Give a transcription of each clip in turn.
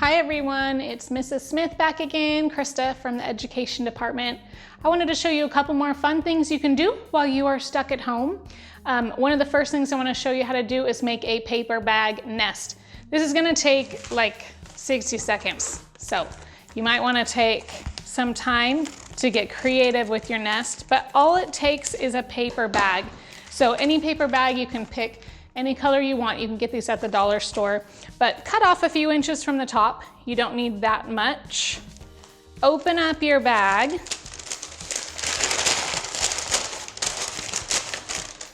Hi everyone, it's Mrs. Smith back again, Krista from the Education Department. I wanted to show you a couple more fun things you can do while you are stuck at home. One of the first things I want to show you how to do is make a paper bag nest. This is going to take like 60 seconds, so you might want to take some time to get creative with your nest, but all it takes is a paper bag. So any paper bag, you can pick any color you want. You can get these at the dollar store, but cut off a few inches from the top. You don't need that much. Open up your bag.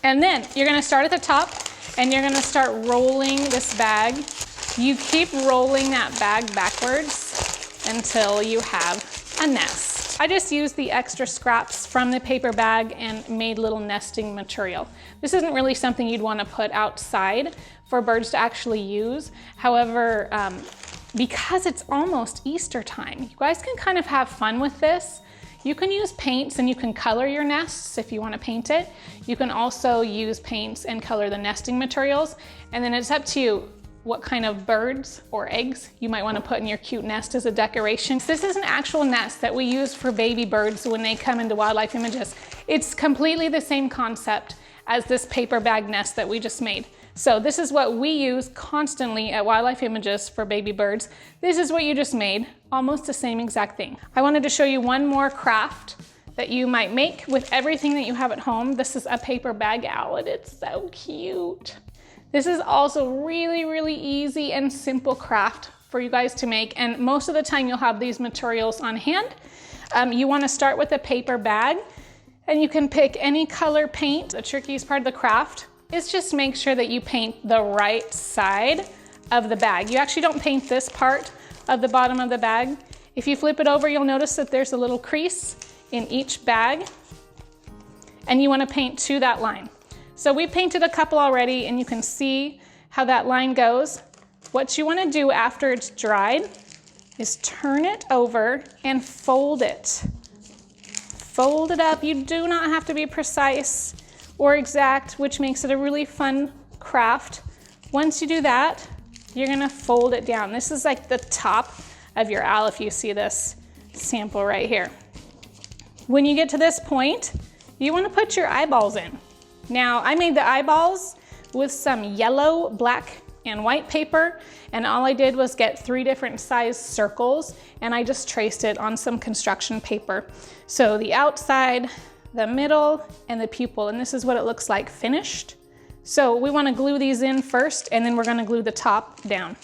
And then you're gonna start at the top and you're gonna start rolling this bag. You keep rolling that bag backwards until you have a nest. I just used the extra scraps from the paper bag and made little nesting material. This isn't really something you'd want to put outside for birds to actually use. However, because it's almost Easter time, you guys can kind of have fun with this. You can use paints and you can color your nests if you want to paint it. You can also use paints and color the nesting materials, and then it's up to you what kind of birds or eggs you might want to put in your cute nest as a decoration. This is an actual nest that we use for baby birds when they come into Wildlife Images. It's completely the same concept as this paper bag nest that we just made. So this is what we use constantly at Wildlife Images for baby birds. This is what you just made, almost the same exact thing. I wanted to show you one more craft that you might make with everything that you have at home. This is a paper bag owl and it's so cute. This is also really easy and simple craft for you guys to make, and most of the time you'll have these materials on hand. You want to start with a paper bag and you can pick any color paint. The trickiest part of the craft is just make sure that you paint the right side of the bag. You actually don't paint this part of the bottom of the bag. If you flip it over, you'll notice that there's a little crease in each bag, and you want to paint to that line. So we painted a couple already and you can see how that line goes. What you want to do after it's dried is turn it over and fold it. Fold it up. You do not have to be precise or exact, which makes it a really fun craft. Once you do that, you're going to fold it down. This is like the top of your owl if you see this sample right here. When you get to this point, you want to put your eyeballs in. Now, I made the eyeballs with some yellow, black, and white paper, and all I did was get 3 different size circles, and I just traced it on some construction paper. So the outside, the middle, and the pupil, and this is what it looks like finished. So we want to glue these in first, and then we're going to glue the top down.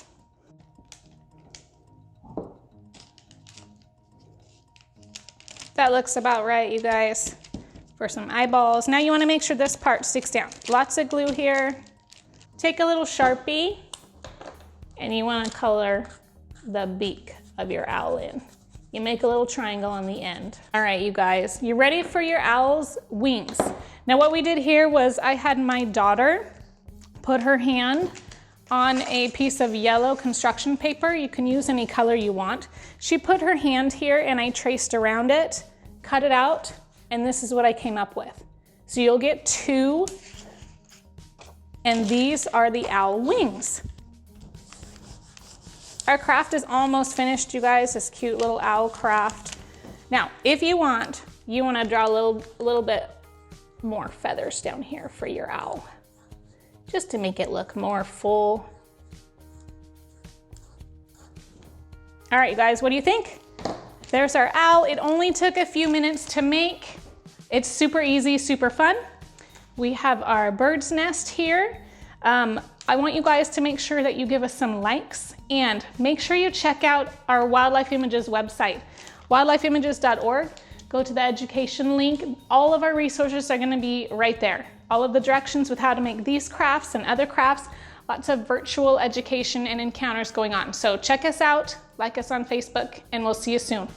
That looks about right, you guys, for some eyeballs. Now you want to make sure this part sticks down. Lots of glue here. Take a little Sharpie and you want to color the beak of your owl in. You make a little triangle on the end. All right, you guys, you ready for your owl's wings? Now what we did here was I had my daughter put her hand on a piece of yellow construction paper. You can use any color you want. She put her hand here and I traced around it, cut it out, and this is what I came up with. So you'll get 2, and these are the owl wings. Our craft is almost finished, you guys, this cute little owl craft. Now, if you want to draw a little bit more feathers down here for your owl, just to make it look more full. All right, you guys, what do you think? There's our owl. It only took a few minutes to make. It's super easy, super fun. We have our bird's nest here. I want you guys to make sure that you give us some likes and make sure you check out our Wildlife Images website, wildlifeimages.org. Go to the education link. All of our resources are going to be right there. All of the directions with how to make these crafts and other crafts, lots of virtual education and encounters going on. So check us out, like us on Facebook, and we'll see you soon.